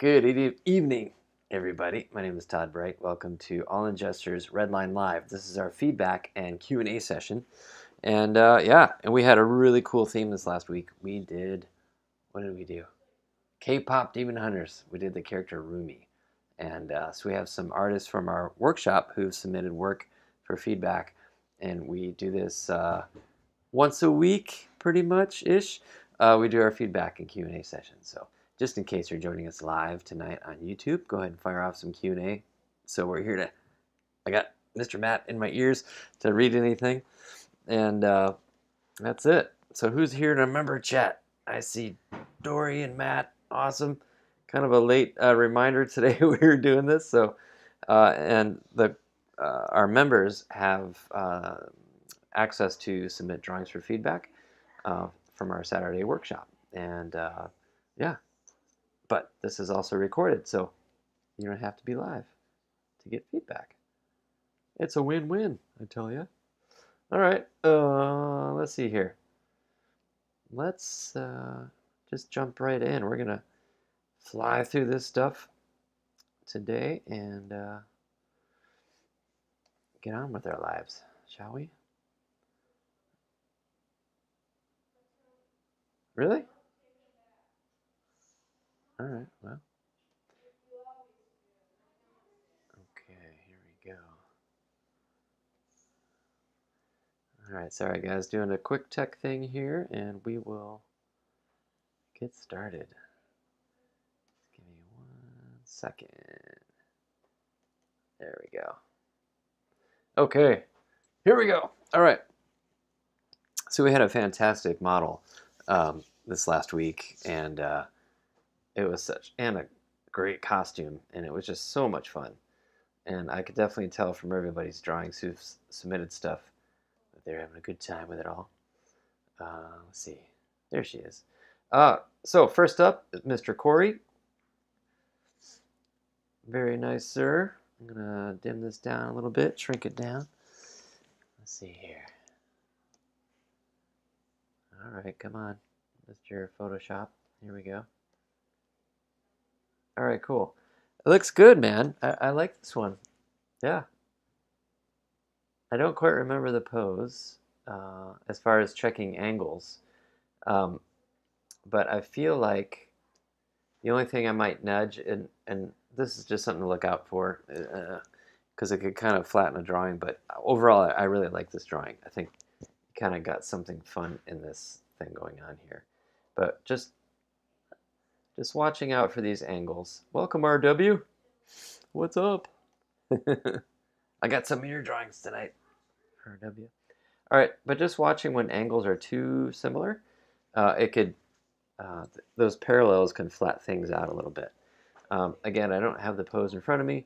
Good evening, everybody. My name is Todd Bright. Welcome to All Ingesters Redline Live. This is our feedback and Q&A session. And we had a really cool theme this last week. What did we do? K-pop Demon Hunters. We did the character Rumi. And so we have some artists from our workshop who've submitted work for feedback. And we do this once a week, pretty much-ish. We do our feedback and Q&A session. So just in case you're joining us live tonight on YouTube, go ahead and fire off some Q&A. So I got Mr. Matt in my ears to read anything. And that's it. So who's here to member chat? I see Dory and Matt. Awesome. Kind of a late reminder today we were doing this. So, our members have access to submit drawings for feedback from our Saturday workshop. And but this is also recorded, so you don't have to be live to get feedback. It's a win-win, I tell you. All right, let's see here. Let's just jump right in. We're gonna fly through this stuff today and get on with our lives, shall we? Really? All right, well. Okay, here we go. All right, sorry guys, doing a quick tech thing here, and we will get started. Give me 1 second. There we go. Okay, here we go. All right. So we had a fantastic model this last week, and it was a great costume, and it was just so much fun. And I could definitely tell from everybody's drawings who've submitted stuff that they're having a good time with it all. Let's see. There she is. So first up, Mr. Corey. Very nice, sir. I'm going to dim this down a little bit, shrink it down. Let's see here. All right, come on, Mr. Photoshop. Here we go. All right, cool. It looks good, man. I like this one. Yeah. I don't quite remember the pose as far as checking angles. But I feel like the only thing I might nudge, and this is just something to look out for, because it could kind of flatten a drawing, but overall I really like this drawing. I think you kind of got something fun in this thing going on here. But just watching out for these angles. Welcome, RW. What's up? I got some of your drawings tonight, RW. All right, but just watching when angles are too similar, it could those parallels can flat things out a little bit. Again, I don't have the pose in front of me,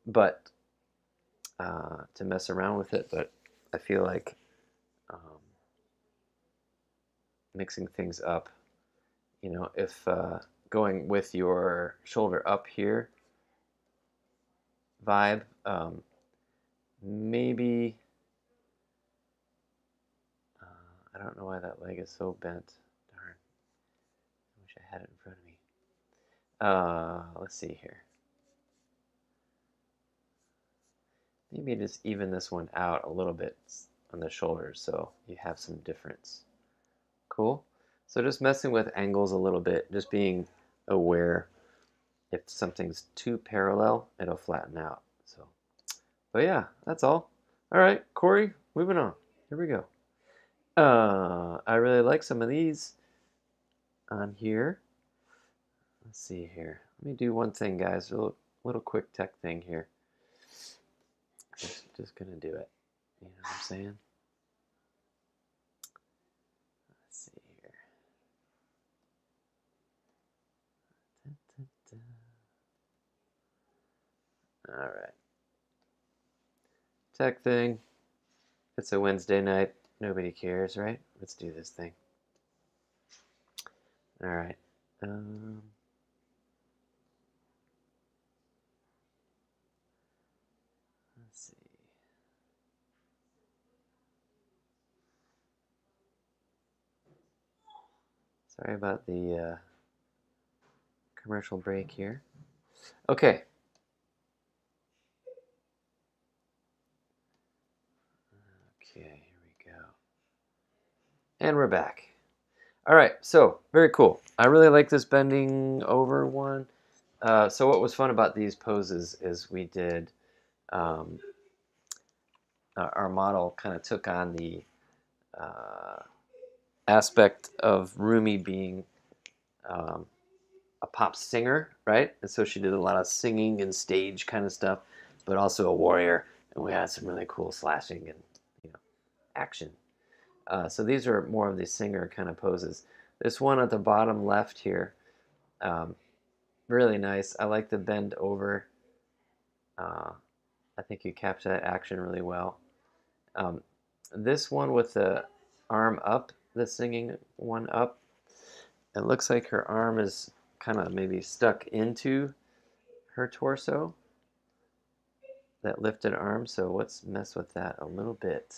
but to mess around with it. But I feel like mixing things up. You know, if going with your shoulder up here vibe, maybe. I don't know why that leg is so bent. Darn. I wish I had it in front of me. Let's see here. Maybe just even this one out a little bit on the shoulders so you have some difference. Cool. So just messing with angles a little bit, just being aware if something's too parallel, it'll flatten out. So, but yeah, that's all. All right, Corey, moving on. Here we go. I really like some of these on here. Let's see here. Let me do one thing, guys. A little quick tech thing here. Just gonna do it. You know what I'm saying? Let's see here. All right. Tech thing. It's a Wednesday night. Nobody cares, right? Let's do this thing. All right. Let's see. Sorry about the commercial break here. Okay. Okay, here we go. And we're back. All right, so very cool. I really like this bending over one. So what was fun about these poses is we did, um, our model kind of took on the uh, aspect of Rumi being um, a pop singer, right? And so she did a lot of singing and stage kind of stuff, but also a warrior. And we had some really cool slashing and, action. So these are more of the singer kind of poses. This one at the bottom left here, um, really nice. I like the bend over. Uh, I think you capture that action really well. Um, this one with the arm up, the singing one up, it looks like her arm is kind of maybe stuck into her torso, that lifted arm. So let's mess with that a little bit.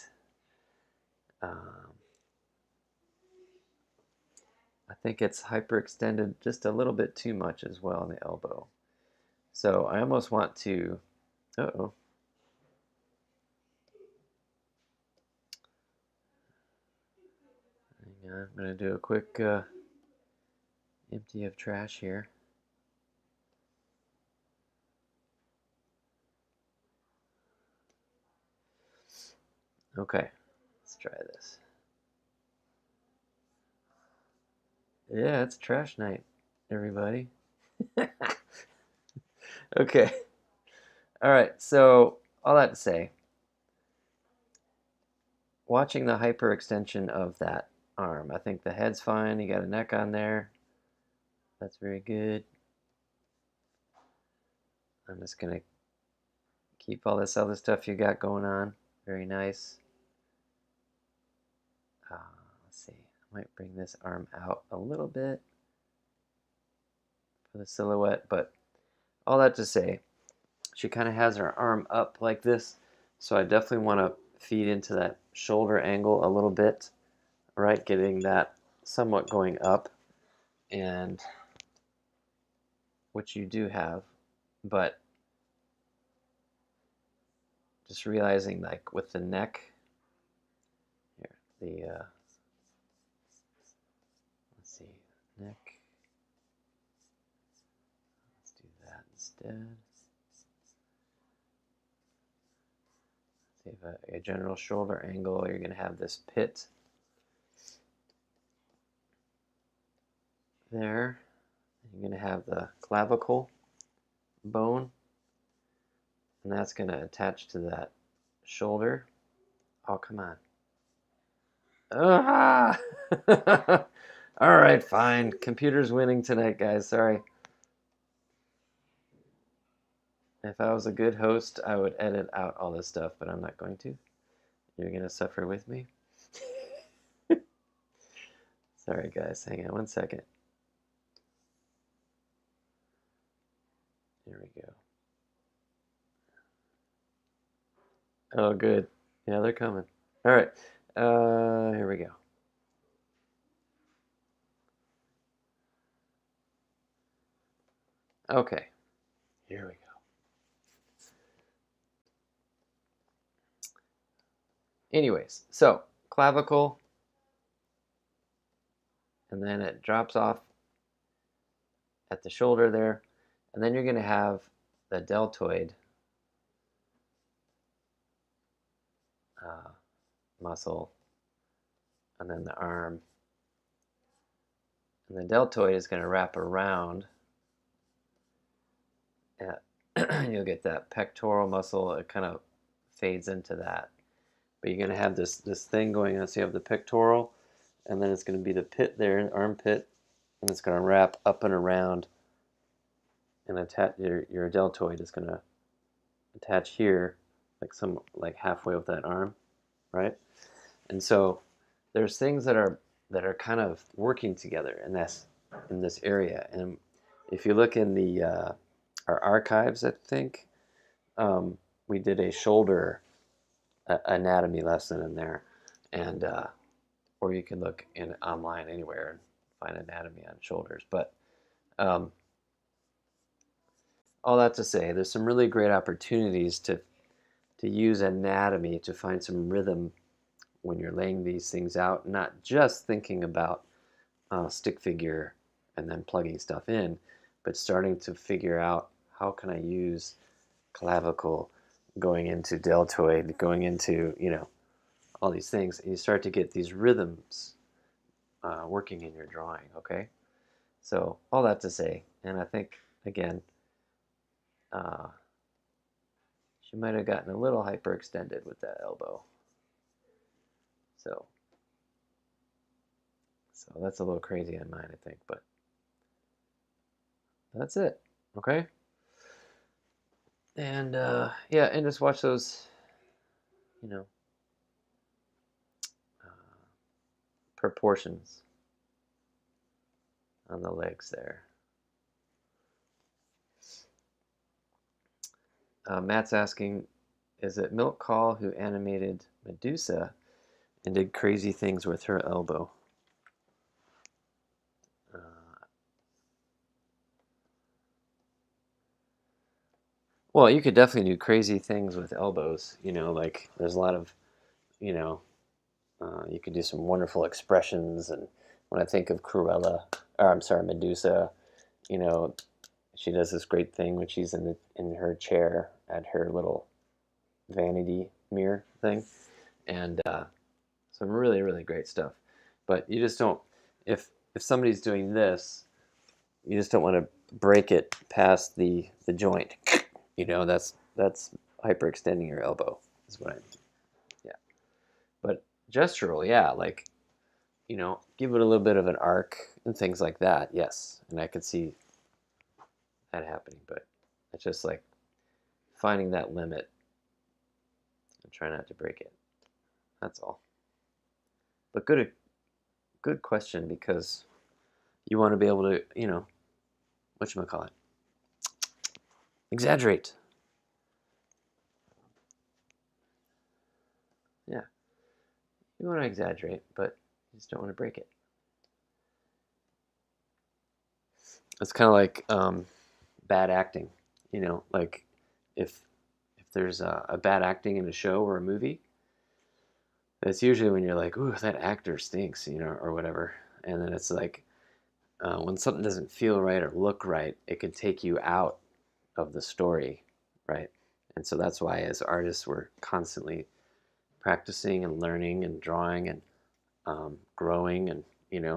I think it's hyperextended just a little bit too much as well in the elbow. So I almost want to, uh-oh. Hang on, I'm going to do a quick empty of trash here. Okay, let's try this. Yeah, it's trash night, everybody. Okay. All right, so all that to say, watching the hyperextension of that arm, I think the head's fine. You got a neck on there. That's very good. I'm just going to keep all this other stuff you got going on. Very nice. Let's see. I might bring this arm out a little bit for the silhouette, but all that to say, she kind of has her arm up like this, so I definitely want to feed into that shoulder angle a little bit, right? Getting that somewhat going up, and which you do have, but just realizing like with the neck here, the let's see, neck. Let's do that instead. See if a general shoulder angle, you're going to have this pit there. You're going to have the clavicle bone, and that's going to attach to that shoulder. Oh, come on. Ah! All right, fine. Computer's winning tonight, guys. Sorry. If I was a good host, I would edit out all this stuff, but I'm not going to. You're going to suffer with me. Sorry, guys. Hang on one second. Here we go. Oh, good. Yeah, they're coming. All right. Here we go. Okay. Here we go. Anyways, so clavicle, and then it drops off at the shoulder there, and then you're going to have the deltoid muscle, and then the arm, and the deltoid is going to wrap around. You'll get that pectoral muscle. It kind of fades into that, but you're going to have this thing going on. So you have the pectoral, and then it's going to be the pit there, armpit, and it's going to wrap up and around, and attach your deltoid is going to attach here, like halfway with that arm, right? And so there's things that are kind of working together in this area. And if you look in the our archives, I think we did a shoulder anatomy lesson in there, and or you can look in online anywhere and find anatomy on shoulders. But um, all that to say, there's some really great opportunities to use anatomy to find some rhythm when you're laying these things out, not just thinking about stick figure and then plugging stuff in, but starting to figure out how can I use clavicle going into deltoid, going into, all these things. And you start to get these rhythms working in your drawing, okay? So all that to say, and I think, again, uh, she might have gotten a little hyperextended with that elbow. So that's a little crazy on mine, I think, but that's it, okay? And yeah, and just watch those, you know, uh, proportions on the legs there. Matt's asking, is it Milk Call who animated Medusa and did crazy things with her elbow? Uh, well, you could definitely do crazy things with elbows. Like there's a lot of, you know, you could do some wonderful expressions. And when I think of Medusa, you know, she does this great thing when she's in her chair at her little vanity mirror thing, and some really really great stuff. But you just don't if somebody's doing this, you just don't want to break it past the joint. That's hyperextending your elbow is what I mean. Yeah, but gestural, yeah, like give it a little bit of an arc and things like that. Yes, and I could see that happening, but it's just like finding that limit and try not to break it. That's all. But good question, because you want to be able to, whatchamacallit, exaggerate. Yeah, you want to exaggerate, but you just don't want to break it. It's kind of like bad acting, like if there's a bad acting in a show or a movie, it's usually when you're like, ooh, that actor stinks, or whatever. And then it's like when something doesn't feel right or look right, it can take you out of the story, right? And so that's why as artists we're constantly practicing and learning and drawing and growing and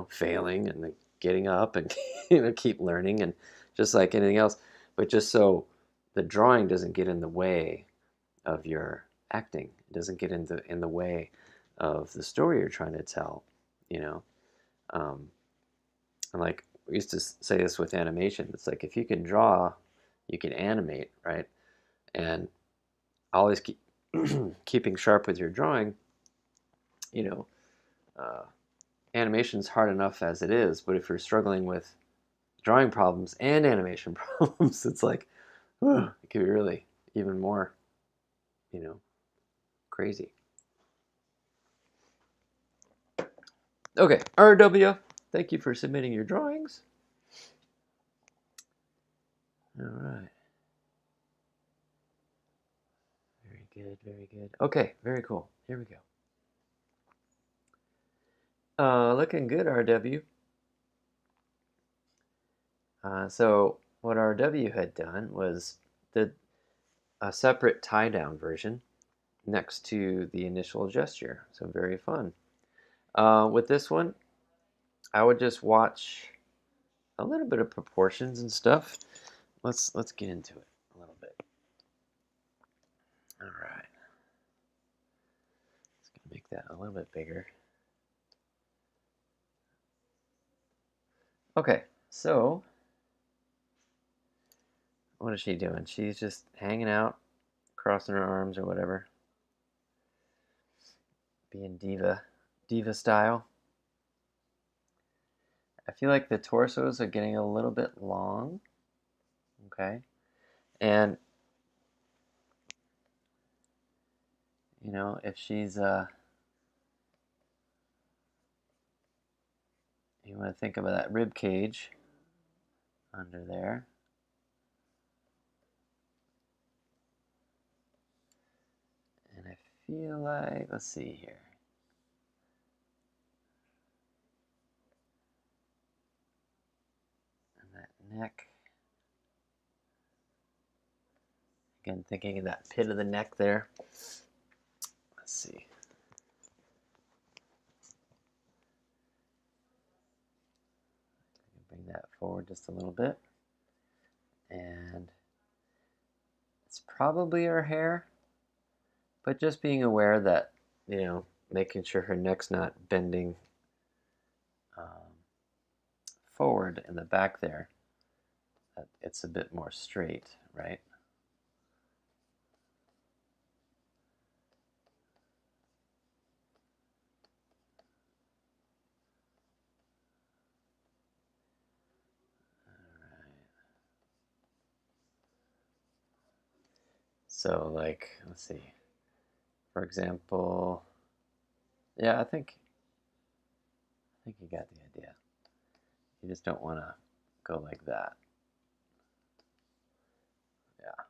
failing and then getting up and keep learning, and just like anything else, but just so the drawing doesn't get in the way of your acting, it doesn't get in the way of the story you're trying to tell, you know. Um, and like we used to say this with animation, it's like if you can draw, you can animate, right? And always keep keeping sharp with your drawing. You know, uh, animation's hard enough as it is, but if you're struggling with drawing problems and animation problems, it's like, whew, it could be really even more, you know, crazy. Okay, RW, thank you for submitting your drawings. All right. Very good, very good. Okay, very cool. Here we go. Looking good, RW. So what RW had done was did a separate tie-down version next to the initial gesture. So very fun. With this one, I would just watch a little bit of proportions and stuff. Let's get into it a little bit. All right. Let's make that a little bit bigger. Okay, so what is she doing? She's just hanging out, crossing her arms or whatever. Being diva style. I feel like the torsos are getting a little bit long. Okay. And if she's you want to think about that rib cage under there. feel like, let's see here. And that neck. Again, thinking of that pit of the neck there. Let's see. Bring that forward just a little bit. And it's probably her hair, but just being aware that, making sure her neck's not bending forward in the back there, that it's a bit more straight, right? So, like, let's see. For example, yeah, I think you got the idea. You just don't want to go like that. Yeah.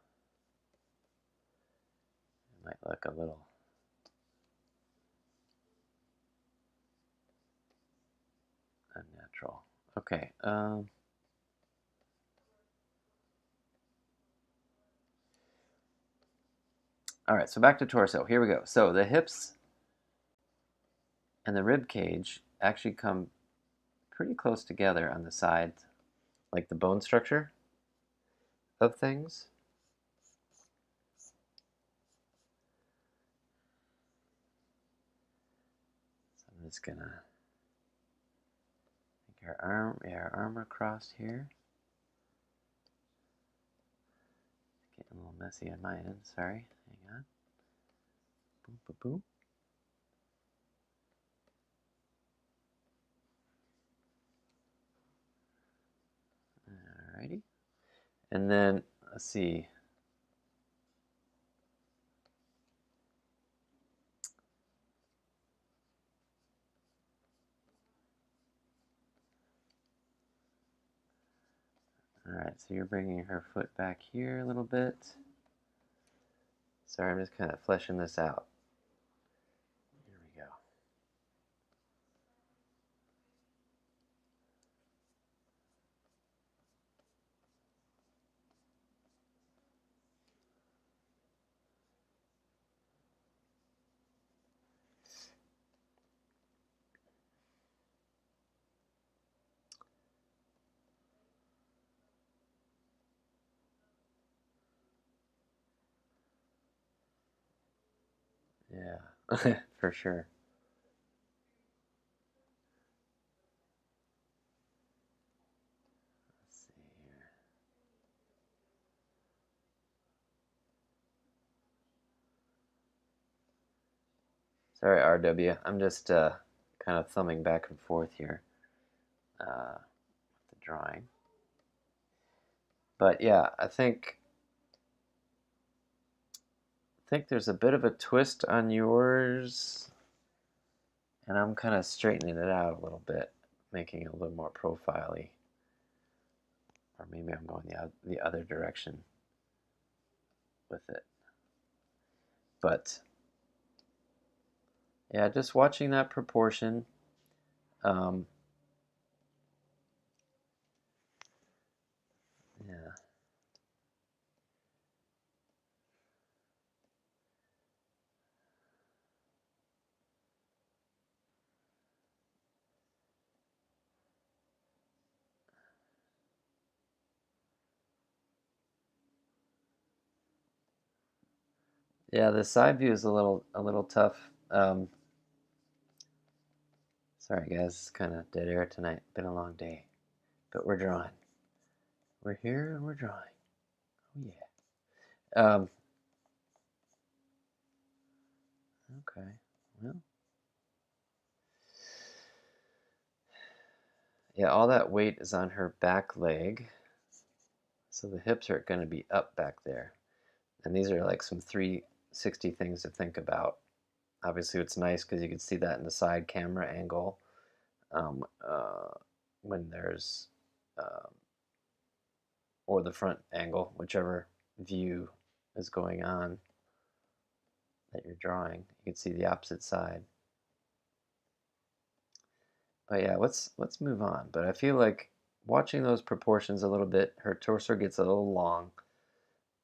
It might look a little unnatural. Okay. All right, so back to torso. Here we go. So the hips and the rib cage actually come pretty close together on the side, like the bone structure of things. So I'm just gonna make our arm across here. Getting a little messy on my end, sorry. Hang on. Boom, boom, boom. Alrighty. And then, let's see. Alright, so you're bringing her foot back here a little bit. Sorry, I'm just kind of fleshing this out. Here we go. Yeah, for sure. Let's see here. Sorry, RW. I'm just kind of thumbing back and forth here with the drawing. But yeah, I think there's a bit of a twist on yours, and I'm kind of straightening it out a little bit, making it a little more profile-y. Or maybe I'm going the other direction with it. But yeah, just watching that proportion. Um, yeah. Yeah, the side view is a little tough. Sorry guys, it's kind of dead air tonight. Been a long day, but we're drawing. We're here and we're drawing. Oh yeah. Okay. Well. Yeah, all that weight is on her back leg, so the hips are going to be up back there. And these are like some 360 things to think about. Obviously, it's nice because you can see that in the side camera angle um, uh, when there's, or the front angle, whichever view is going on. that you're drawing. You can see the opposite side. But yeah, let's move on. But I feel like watching those proportions a little bit, her torso gets a little long,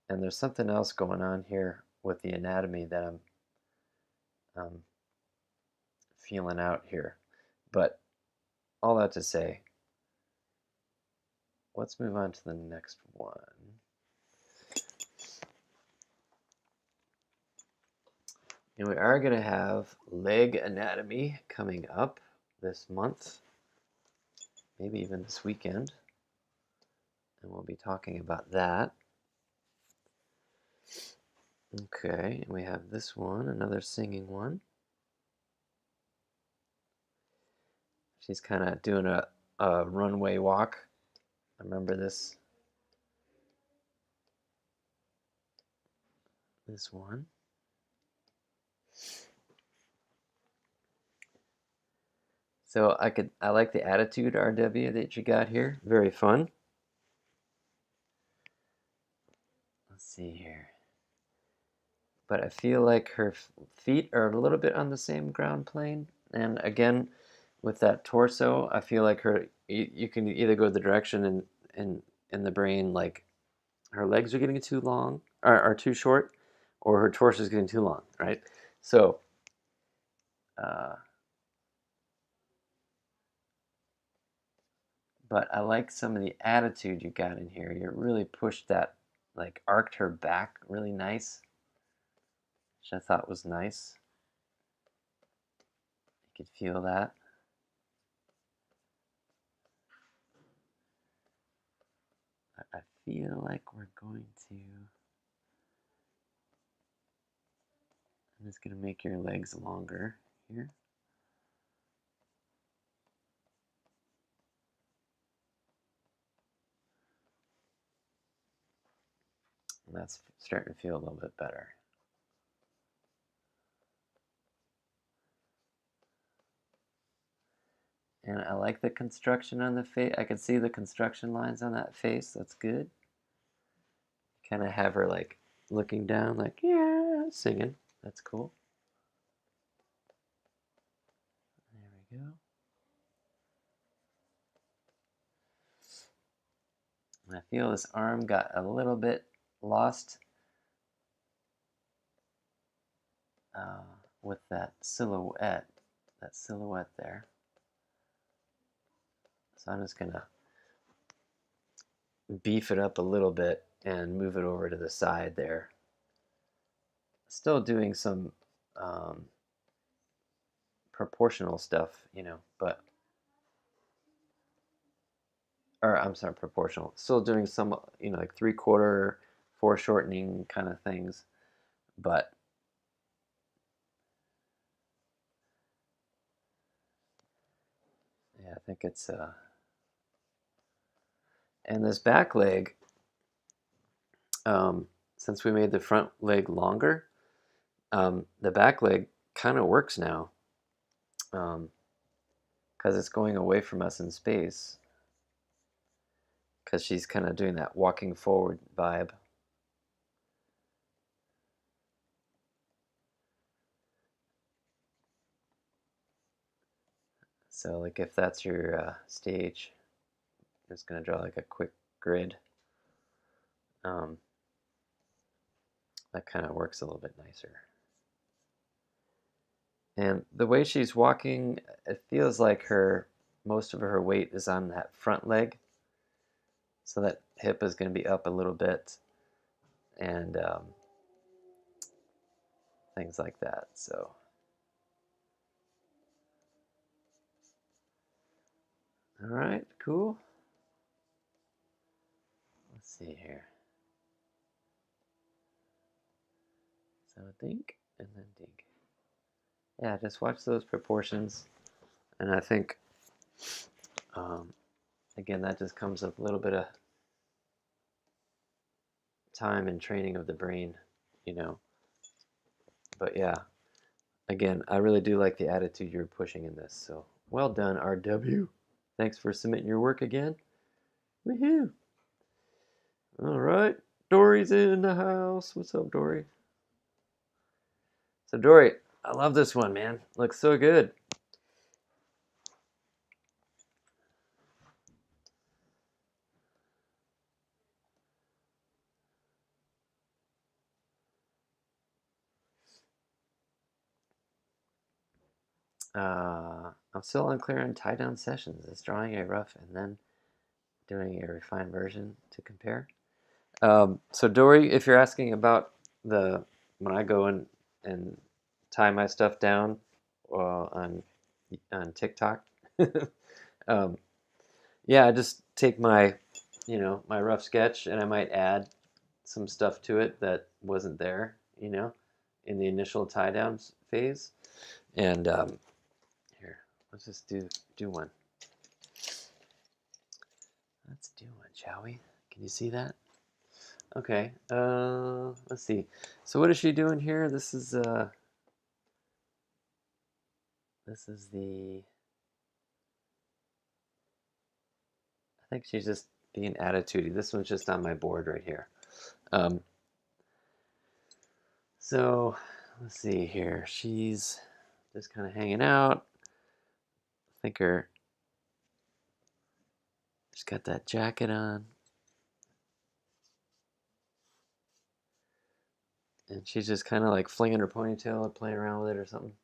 and there's something else going on here with the anatomy that I'm feeling out here. But all that to say, let's move on to the next one. And we are going to have leg anatomy coming up this month, maybe even this weekend. And we'll be talking about that. Okay, and we have this one, another singing one. She's kind of doing a runway walk. I remember this one. So I like the attitude RW that you got here. Very fun. Let's see here. But I feel like her feet are a little bit on the same ground plane. And again, with that torso, I feel like you can either go the direction in the brain, like her legs are getting too long, are too short, or her torso is getting too long, right? So, but I like some of the attitude you got in here. You really pushed that, like arced her back really nice, which I thought was nice. You could feel that. I feel like we're going to... I'm just going to make your legs longer here. And that's starting to feel a little bit better. And I like the construction on the face. I can see the construction lines on that face. That's good. Kind of have her like looking down, like, yeah, singing. That's cool. There we go. And I feel this arm got a little bit lost with that silhouette there. So I'm just gonna beef it up a little bit and move it over to the side there. Still doing some proportional stuff, but I'm sorry, proportional. Still doing some, like 3/4 foreshortening kind of things, but yeah, I think it's and this back leg, since we made the front leg longer, the back leg kind of works now, because it's going away from us in space, because she's kind of doing that walking forward vibe. So like if that's your stage, I'm just going to draw like a quick grid. That kind of works a little bit nicer. And the way she's walking, it feels like most of her weight is on that front leg. So that hip is going to be up a little bit, and things like that. So all right, cool. Let's see here. So dink and then dink. Yeah, just watch those proportions, and I think again that just comes with a little bit of time and training of the brain, you know. But yeah, again, I really do like the attitude you're pushing in this. So well done, RW. Thanks for submitting your work again. Woohoo! All right, Dory's in the house. What's up, Dory? So Dory, I love this one, man. Looks so good. I'm still unclear on tie down sessions. Is drawing a rough and then doing a refined version to compare? So Dory, if you're asking about the when I go and tie my stuff down on TikTok, um, yeah, I just take my my rough sketch and I might add some stuff to it that wasn't there, in the initial tie down phase. And here, let's just do one. Let's do one, shall we? Can you see that? Okay. Let's see. So what is she doing here? This is the. I think she's just being attitudey. This one's just on my board right here. Um, so let's see here. She's just kind of hanging out. I think she's got that jacket on. And she's just kind of like flinging her ponytail and playing around with it or something.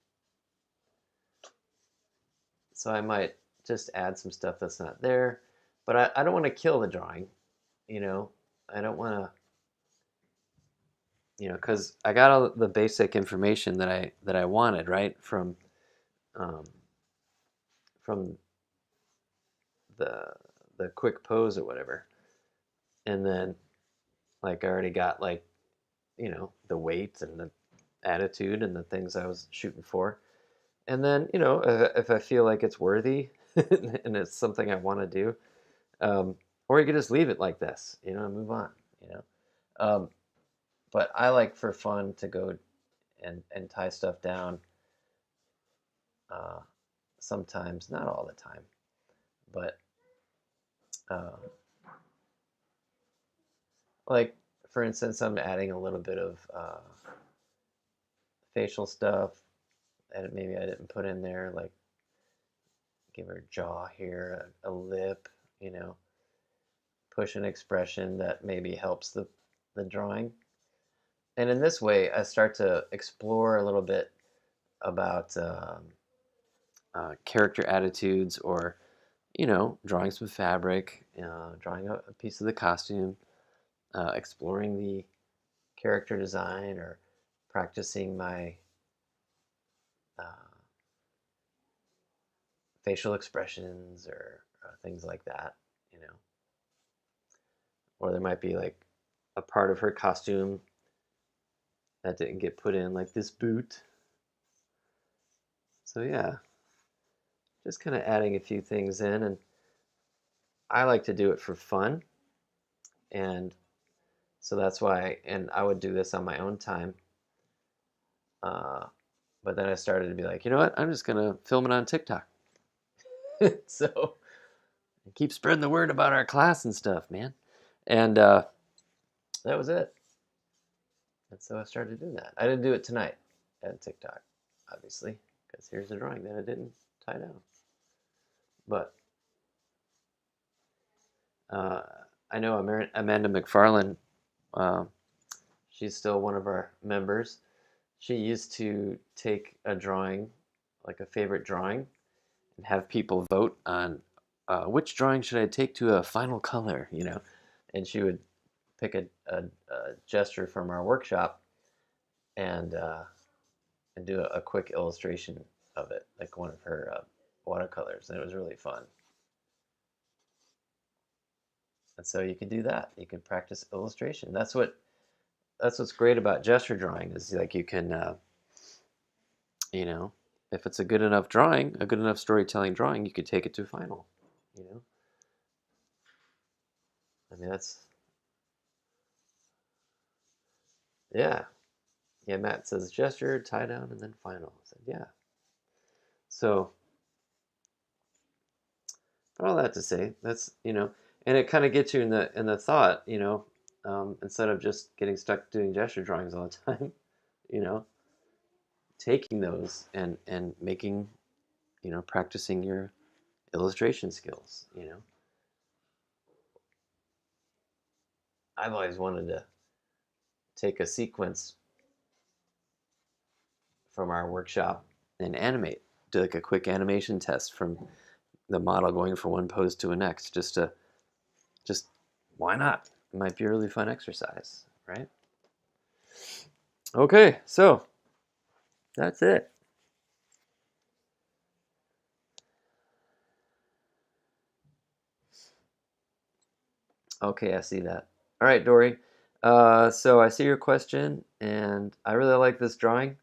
So I might just add some stuff that's not there. But I don't want to kill the drawing, you know. I don't want to, because I got all the basic information that I wanted, right, um, from the the quick pose or whatever. And then like I already got like, the weight and the attitude and the things I was shooting for. And then, if I feel like it's worthy and it's something I want to do, or you can just leave it like this, and move on, you know. Um, but I like for fun to go and tie stuff down. Uh, Sometimes, not all the time, but uh, like for instance, I'm adding a little bit of facial stuff that maybe I didn't put in there, like give her jaw here, a lip, you know, push an expression that maybe helps the drawing. And in this way, I start to explore a little bit about character attitudes or, drawing some fabric, drawing a piece of the costume, exploring the character design or practicing my uh, facial expressions or things like that, you know. Or there might be like a part of her costume that didn't get put in, like this boot. So yeah, just kind of adding a few things in, and I like to do it for fun, and so that's why. And I would do this on my own time, uh, but then I started to be like, you know what? I'm just gonna film it on TikTok. So keep spreading the word about our class and stuff, man. And that was it. And so I started doing that. I didn't do it tonight at TikTok, obviously, because here's a drawing that I didn't tie down. But uh, I know Amanda McFarland. Uh, she's still one of our members. She used to take a drawing, like a favorite drawing, and have people vote on which drawing should I take to a final color, And she would pick a gesture from our workshop and do a quick illustration of it, like one of her watercolors, and it was really fun. And so you can do that. You can practice illustration. That's what's great about gesture drawing is like you can, you know, if it's a good enough drawing, a good enough storytelling drawing, you could take it to final. You know, I mean yeah, yeah. Matt says gesture, tie down, and then final. I said yeah. So, but all that to say, that's and it kind of gets you in the thought, instead of just getting stuck doing gesture drawings all the time, you know. taking those and making, practicing your illustration skills. I've always wanted to take a sequence from our workshop and animate, do like a quick animation test from the model going from one pose to a next, just why not? It might be a really fun exercise, right? Okay, so that's it. Okay, I see that. All right, Dory. So I see your question, and I really like this drawing.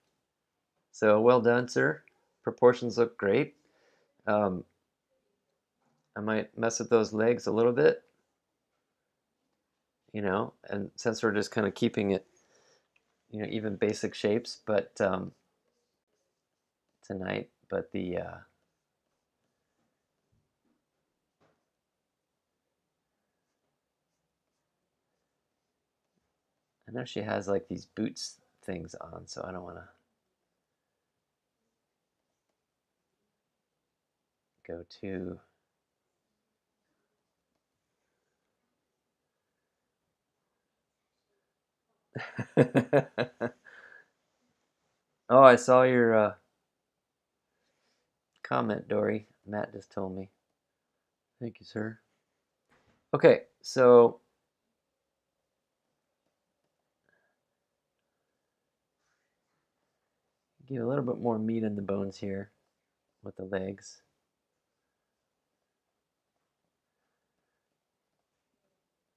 So well done, sir. Proportions look great. Um, I might mess with those legs a little bit, and since we're just kind of keeping it, even basic shapes, but tonight, but I know she has like these boots things on, so I don't want to go too. Oh, I saw your comment, Dory. Matt just told me. Thank you, sir. Okay, so give a little bit more meat in the bones here with the legs.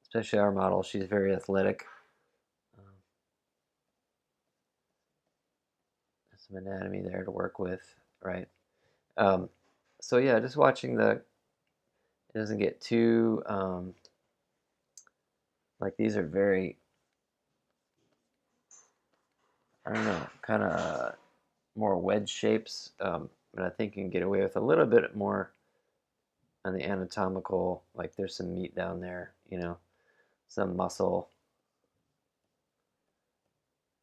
Especially our model, she's very athletic. There's some anatomy there to work with, right? Um, so yeah, just watching it doesn't get too, like these are very, I don't know, kind of more wedge shapes, but I think you can get away with a little bit more on the anatomical, like there's some meat down there, some muscle.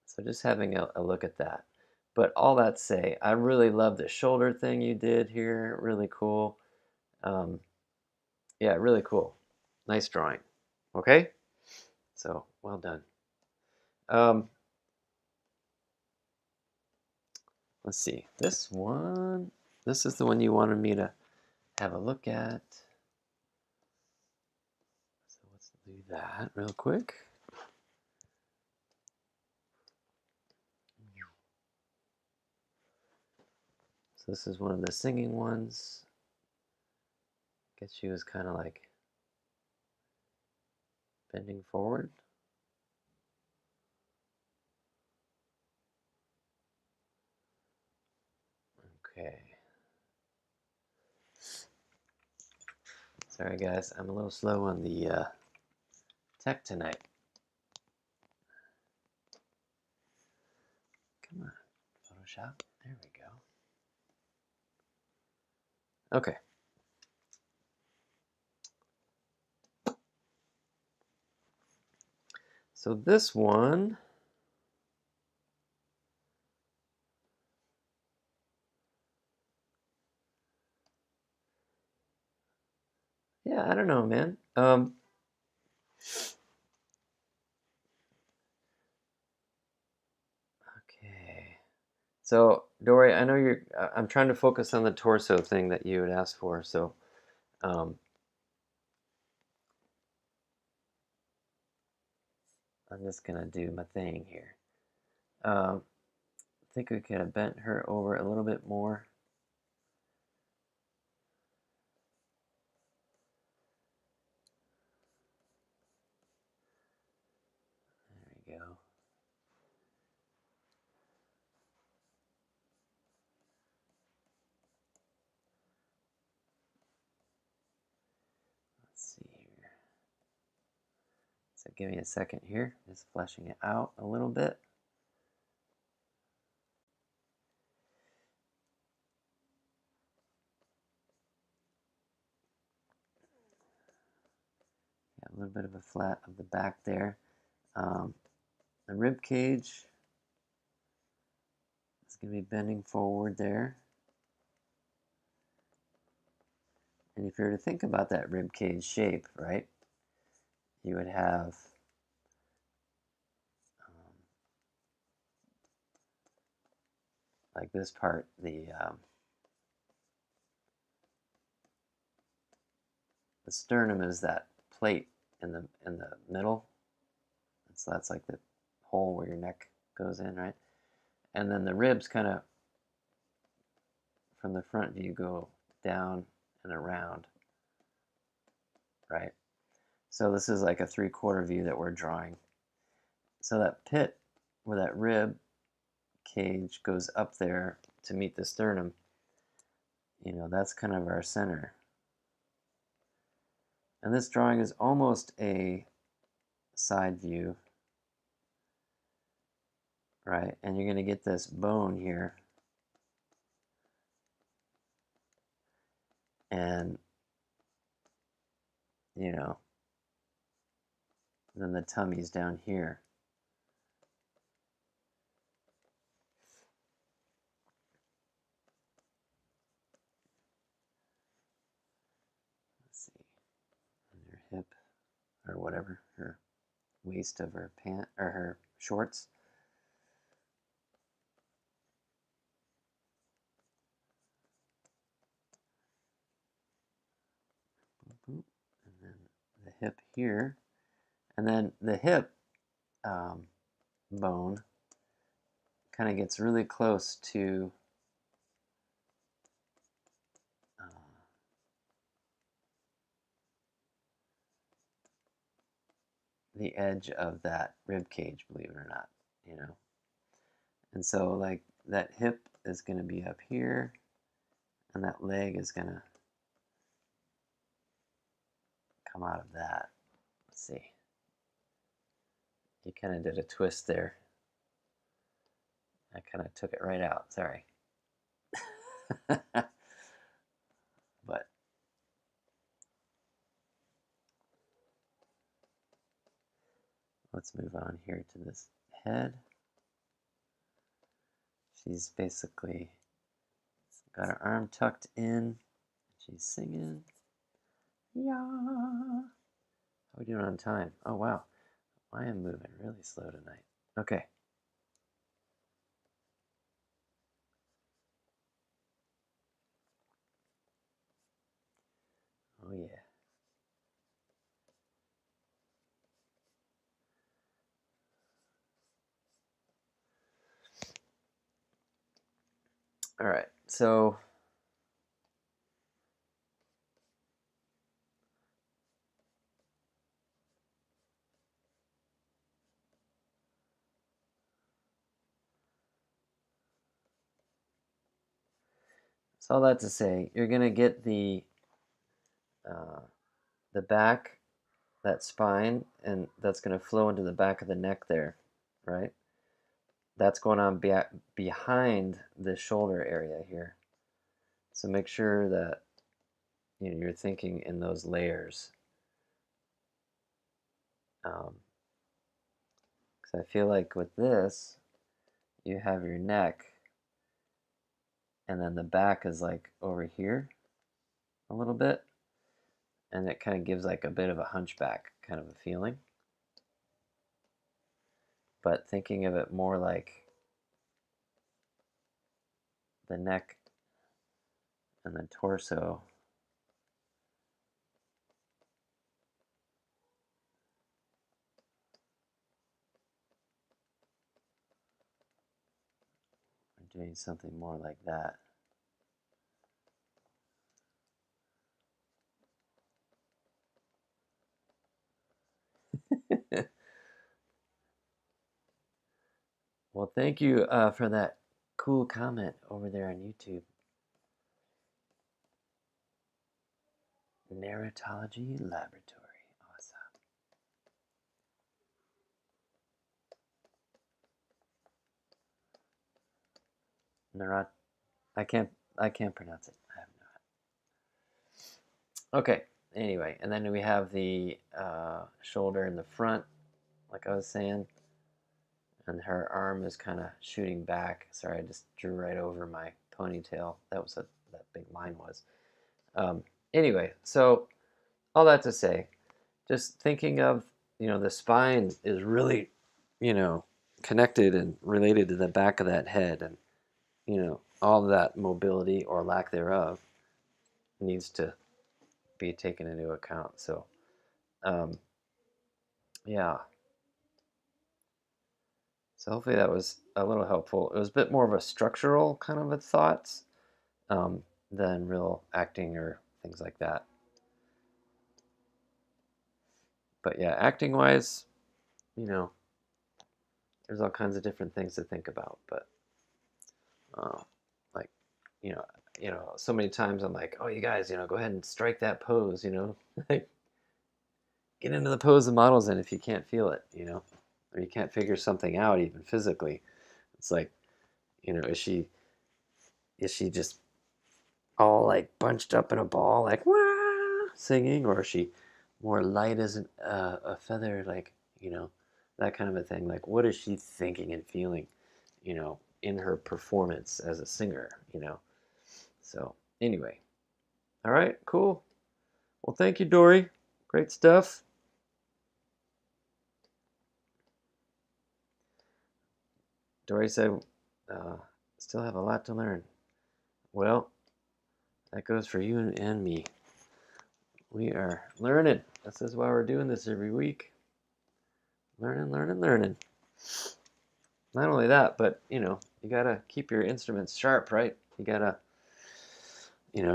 So just having a look at that. But all that to say, I really love the shoulder thing you did here. Really cool. Um, yeah, really cool. Nice drawing. Okay? So, well done. Um, let's see. This is the one you wanted me to have a look at. So let's do that real quick. So this is one of the singing ones. Guess she was kind of like bending forward. Okay. Sorry guys, I'm a little slow on the tech tonight. Come on, Photoshop. There we go. Okay. So this one, yeah, I don't know, man. Okay. So Dory, I know I'm trying to focus on the torso thing that you had asked for. So, um, I'm just gonna do my thing here. I think we could have bent her over a little bit more. There we go. Let's see here. So give me a second here. Just fleshing it out a little bit. Got a little bit of a flat of the back there. The rib cage It's going to be bending forward there. And if you were to think about that rib cage shape, right, you would have like this part, the sternum is that plate in the middle. So that's like the hole where your neck goes in, right? And then the ribs kind of from the front view go down and around, right? So this is like a 3/4 view that we're drawing. So that pit where that rib cage goes up there to meet the sternum, you know, that's kind of our center. And this drawing is almost a side view, right? And you're going to get this bone here. And, you know, then the tummy's down here. Let's see, on her hip or whatever, her waist of her pant or her shorts. And then the hip here, and then the hip bone kind of gets really close to the edge of that rib cage, believe it or not, you know. And so like that hip is going to be up here, and that leg is going to come out of that. Let's see. You kind of did a twist there. I kind of took it right out. Sorry. But let's move on here to this head. She's basically got her arm tucked in. She's singing. Yeah. How are we doing on time? Oh, wow. I am moving really slow tonight. Okay. Oh, yeah. All right. So all that to say, you're going to get the back, that spine, and that's going to flow into the back of the neck there, right? That's going on behind the shoulder area here. So make sure that you're thinking in those layers. Because I feel like with this, you have your neck, and then the back is like over here a little bit, and it kind of gives like a bit of a hunchback kind of a feeling. But thinking of it more like the neck and the torso. We're doing something more like that. Well, thank you for that cool comment over there on YouTube. Narratology Laboratory. Awesome. I can't pronounce it. I have no. Okay. Anyway, and then we have the shoulder in the front, like I was saying. and her arm is kind of shooting back. Sorry, I just drew right over my ponytail. That was what that big line was. Anyway, so all that to say, just thinking of, the spine is really, connected and related to the back of that head, and, all of that mobility or lack thereof needs to be taken into account. So, yeah. So hopefully that was a little helpful. It was a bit more of a structural kind of a thoughts than real acting or things like that. But yeah, acting wise, there's all kinds of different things to think about. But like, so many times I'm like, oh, you guys, go ahead and strike that pose, like get into the pose the model's in if you can't feel it, or you can't figure something out even physically. It's like, is she just all like bunched up in a ball, like wah, singing, or is she more light as a feather, like that kind of a thing? Like, what is she thinking and feeling, in her performance as a singer? So anyway, all right, cool. Well, thank you, Dory. Great stuff. Dory said, still have a lot to learn. Well, that goes for you and me. We are learning. This is why we're doing this every week. Learning, learning, learning. Not only that, but you gotta keep your instruments sharp, right? You gotta,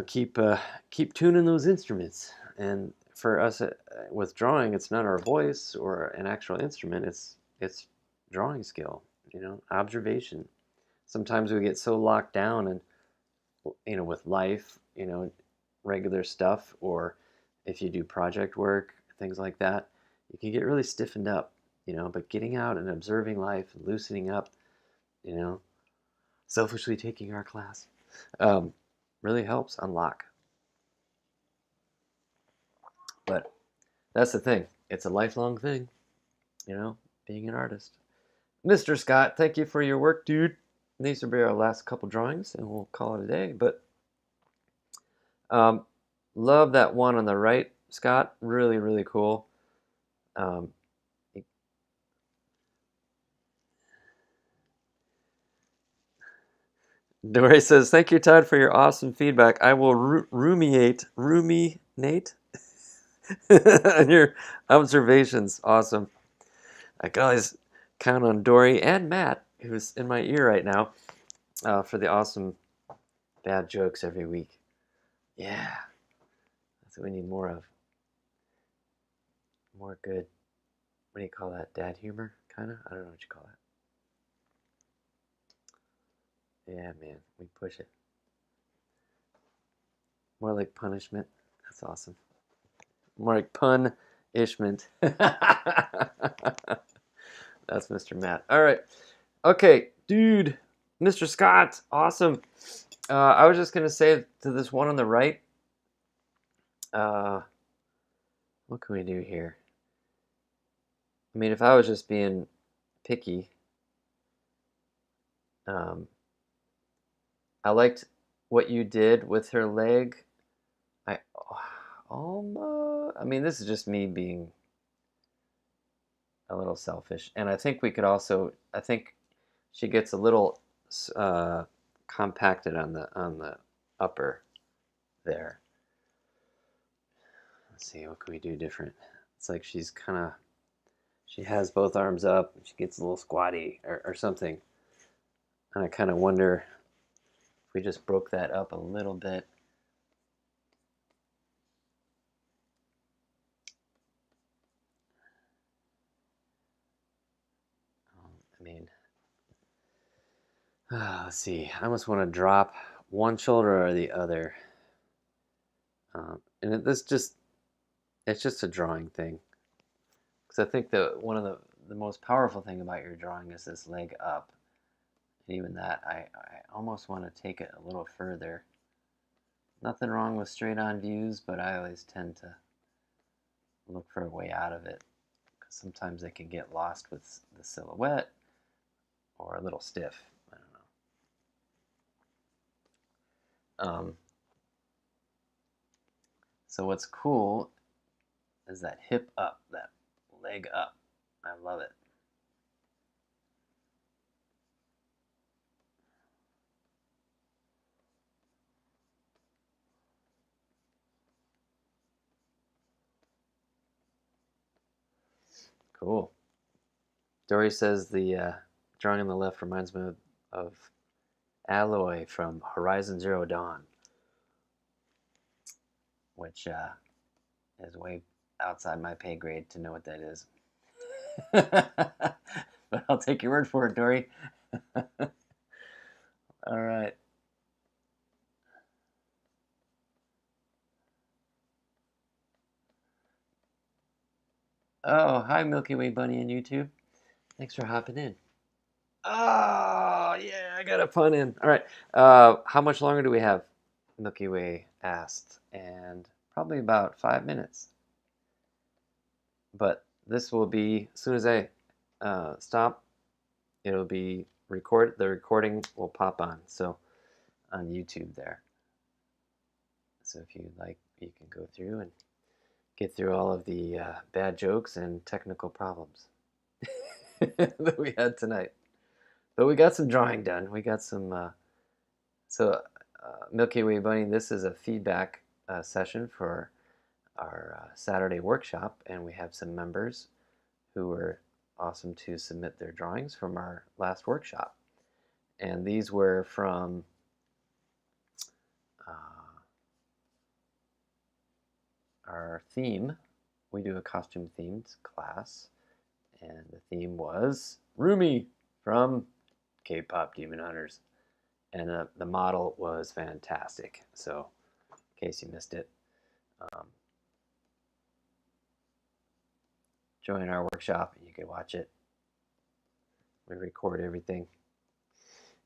keep tuning those instruments. And for us with drawing, it's not our voice or an actual instrument. It's drawing skill. Observation. Sometimes we get so locked down and with life, regular stuff, or if you do project work, things like that, you can get really stiffened up, but getting out and observing life and loosening up, selfishly taking our class, really helps unlock. But that's the thing. It's a lifelong thing, being an artist. Mr. Scott, thank you for your work, dude. These will be our last couple drawings, and we'll call it a day. But love that one on the right, Scott. Really, really cool. Dory says, "Thank you, Todd, for your awesome feedback. I will ruminate on your observations. Awesome. I can always count on Dory and Matt, who's in my ear right now, for the awesome bad jokes every week. Yeah, that's what we need more of. More good. What do you call that? Dad humor, kind of. I don't know what you call it. Yeah, man, we push it. More like punishment. That's awesome. More like punishment. That's Mr. Matt. All right. Okay, dude. Mr. Scott. Awesome. I was just going to say to this one on the right, what can we do here? I mean, if I was just being picky, I liked what you did with her leg. I almost, I mean, this is just me being a little selfish. And I think we could also, I think she gets a little compacted on the upper there. Let's see, what can we do different? It's like she has both arms up, and she gets a little squatty or something. And I kind of wonder if we just broke that up a little bit. I mean, let's see. I almost want to drop one shoulder or the other. And it's just a drawing thing. Because I think that one of the most powerful thing about your drawing is this leg up. And even that, I almost want to take it a little further. Nothing wrong with straight on views, but I always tend to look for a way out of it. Because sometimes they can get lost with the silhouette, or a little stiff. I don't know. So what's cool is that hip up, that leg up. I love it. Cool. Dory says the drawing on the left reminds me of Alloy from Horizon Zero Dawn, which is way outside my pay grade to know what that is. But I'll take your word for it, Dory. All right. Oh, hi, Milky Way Bunny on YouTube. Thanks for hopping in. Oh, yeah, I got a pun in. All right. How much longer do we have? Milky Way asked. And probably about 5 minutes. But this will be, as soon as I stop, it'll be recorded. The recording will pop on. So on YouTube there. So if you like, you can go through and get through all of the bad jokes and technical problems that we had tonight. But we got some drawing done. We got some. Milky Way Bunny, this is a feedback session for our Saturday workshop, and we have some members who were awesome to submit their drawings from our last workshop. And these were from our theme. We do a costume themed class, and the theme was Rumi from K-pop Demon Hunters. And the model was fantastic. So, in case you missed it, join our workshop and you can watch it. We record everything,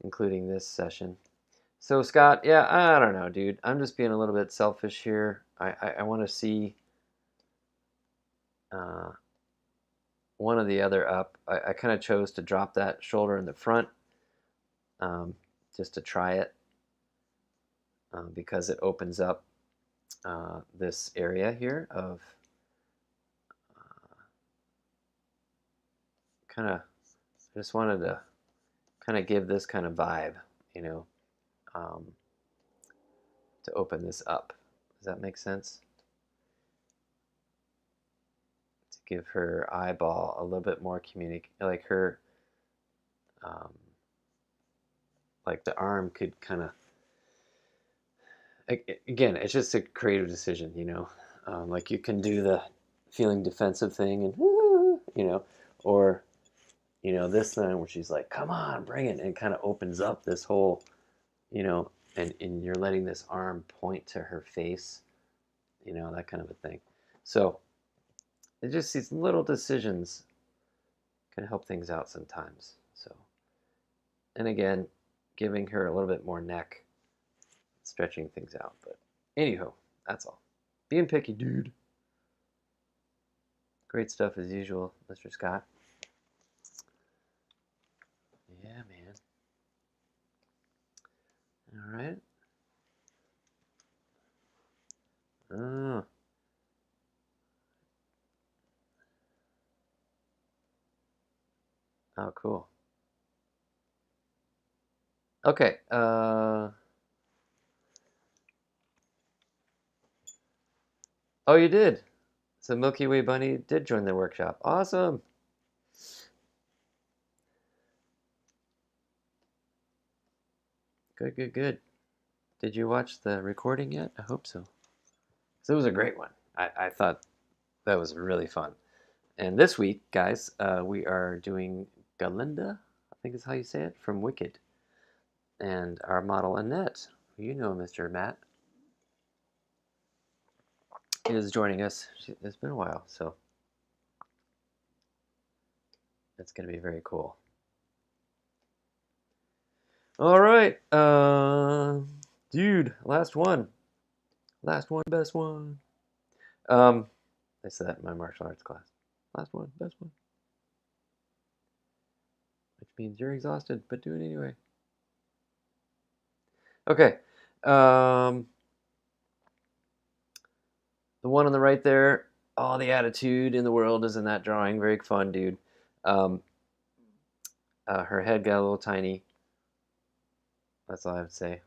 including this session. So, Scott, yeah, I don't know, dude. I'm just being a little bit selfish here. I want to see one or the other up. I kind of chose to drop that shoulder in the front just to try it because it opens up this area here of kind of, I just wanted to kind of give this kind of vibe, you know, to open this up. Does that make sense? To give her eyeball a little bit more like her, like the arm could kind of, again, it's just a creative decision, you know, like you can do the feeling defensive thing and, you know, or, you know, this thing where she's like, come on, bring it, and it kind of opens up this whole, you know, and you're letting this arm point to her face, you know, that kind of a thing. So it's just these little decisions can help things out sometimes. So, and again, giving her a little bit more neck, stretching things out. But anywho, that's all. Being picky, dude. Great stuff as usual, Mr. Scott. Yeah, man. All right. Oh. Oh, cool. Okay. Oh, you did. So Milky Way Bunny did join the workshop. Awesome. Good, good, good. Did you watch the recording yet? I hope so. So it was a great one. I thought that was really fun. And this week, guys, we are doing Galinda, I think is how you say it, from Wicked. And our model Annette, who you know, Mr. Matt, is joining us. It's been a while, so it's going to be very cool. All right, dude, last one, best one. I said that in my martial arts class. Last one, best one. means you're exhausted, but do it anyway. Okay. The one on the right there, all the attitude in the world is in that drawing. Very fun, dude. Um, her head got a little tiny. That's all I have to say.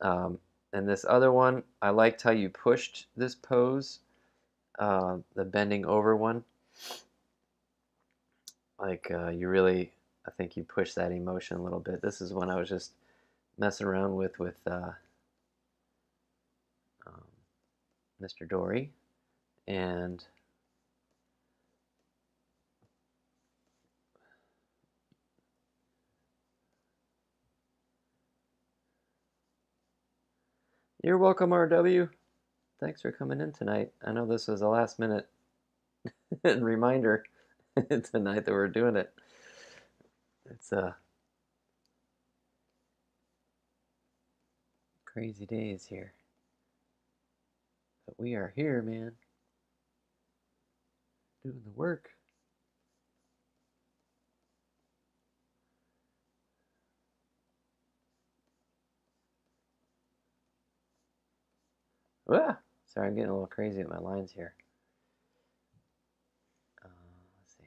Um, and this other one, I liked how you pushed this pose, the bending over one. Like you really, I think you pushed that emotion a little bit. This is one I was just messing around with um, Mr. Dory, and you're welcome, RW. Thanks for coming in tonight. I know this was a last minute reminder tonight that we're doing it. It's crazy days here. But we are here, man. Doing the work. Ah, sorry, I'm getting a little crazy with my lines here. Let's see.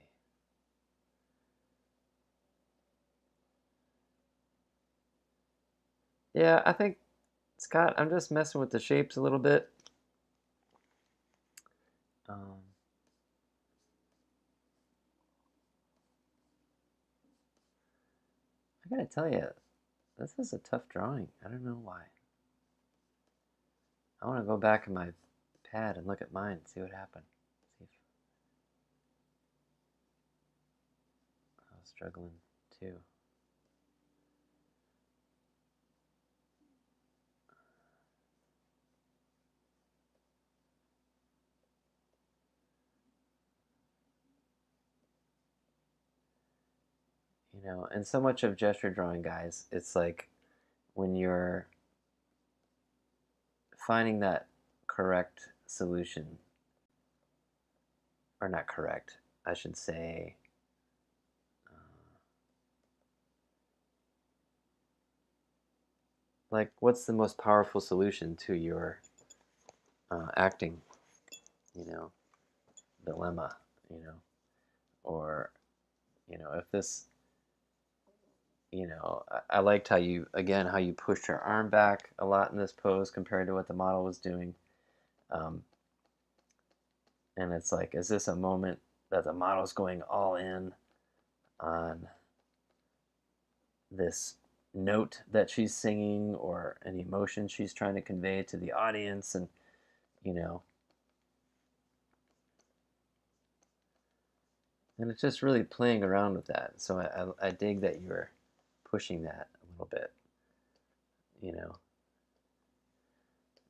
Yeah, I think, Scott, I'm just messing with the shapes a little bit. Um, I gotta tell you, this is a tough drawing. I don't know why. I want to go back in my pad and look at mine and see what happened. See if I was struggling too. You know, and so much of gesture drawing, guys, it's like when you're finding that correct solution, or not correct, I should say, like what's the most powerful solution to your acting, you know, dilemma, you know, or, you know, if this, you know, I liked how you, again, how you pushed her arm back a lot in this pose compared to what the model was doing. Um, and it's like, is this a moment that the model's going all in on this note that she's singing or an emotion she's trying to convey to the audience? And, you know, and it's just really playing around with that. So I dig that you're pushing that a little bit, you know.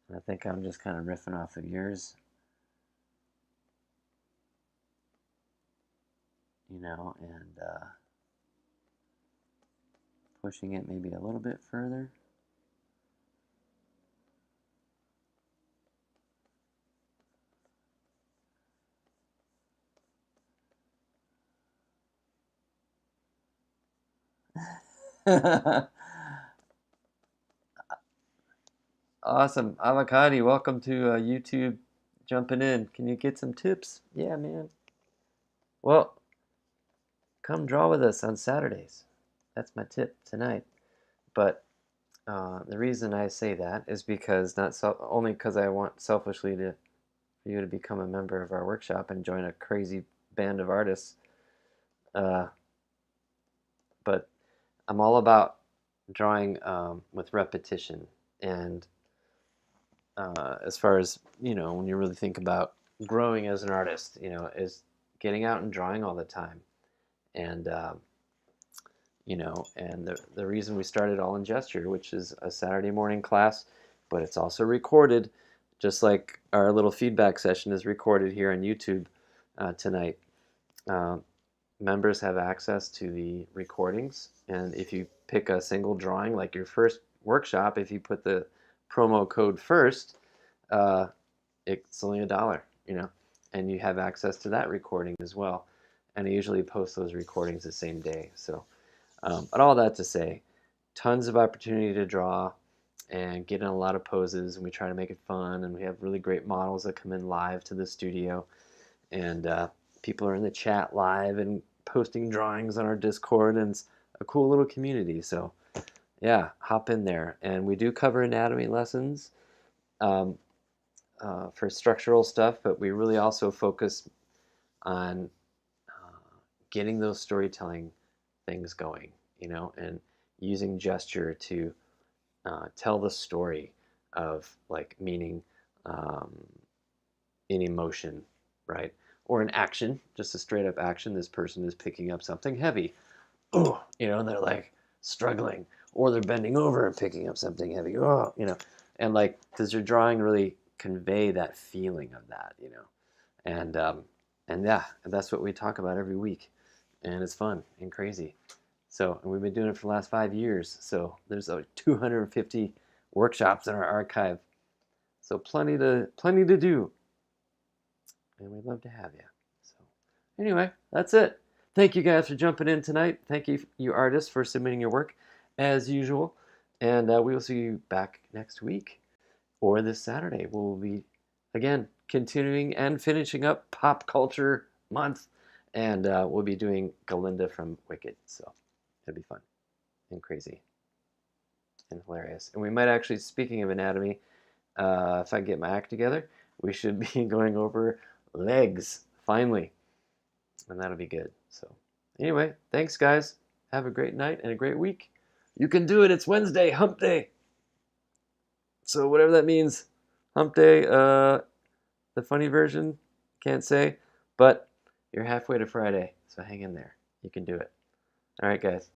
And I think I'm just kind of riffing off of yours, you know, and pushing it maybe a little bit further. Awesome. Avocado, welcome to YouTube jumping in. Can you get some tips? Yeah, man. Well, come draw with us on Saturdays. That's my tip tonight. But the reason I say that is because only because I want selfishly for you to become a member of our workshop and join a crazy band of artists. Uh, but I'm all about drawing with repetition. And as far as, you know, when you really think about growing as an artist, you know, is getting out and drawing all the time. And, you know, and the reason we started All in Gesture, which is a Saturday morning class, but it's also recorded, just like our little feedback session is recorded here on YouTube tonight. Uh, Members have access to the recordings, and if you pick a single drawing, like your first workshop, if you put the promo code first, uh, it's only $1, you know, and you have access to that recording as well. And I usually post those recordings the same day. So But all that to say, tons of opportunity to draw and get in a lot of poses, and we try to make it fun, and we have really great models that come in live to the studio, and people are in the chat live and posting drawings on our Discord, and it's a cool little community. So yeah, hop in there. And we do cover anatomy lessons um, for structural stuff, but we really also focus on getting those storytelling things going, and using gesture to tell the story of like meaning um, in emotion, right? Or an action, just a straight up action. This person is picking up something heavy. Oh, and they're like struggling, or they're bending over and picking up something heavy. Oh, and like, does your drawing really convey that feeling of that? And yeah, that's what we talk about every week, and it's fun and crazy. So, and we've been doing it for the last 5 years. So there's like 250 workshops in our archive. So plenty to do, and we'd love to have you. So anyway, that's it. Thank you guys for jumping in tonight. Thank you artists, for submitting your work as usual. And we will see you back next week or this Saturday. We'll be, again, continuing and finishing up Pop Culture Month. And we'll be doing Galinda from Wicked. So it'll be fun and crazy and hilarious. And we might actually, speaking of anatomy, if I get my act together, we should be going over legs finally, and that'll be good. So anyway, thanks guys. Have a great night and a great week. You can do it. It's Wednesday, hump day. So whatever that means, hump day, the funny version, can't say, but you're halfway to Friday, so hang in there. You can do it. All right, guys.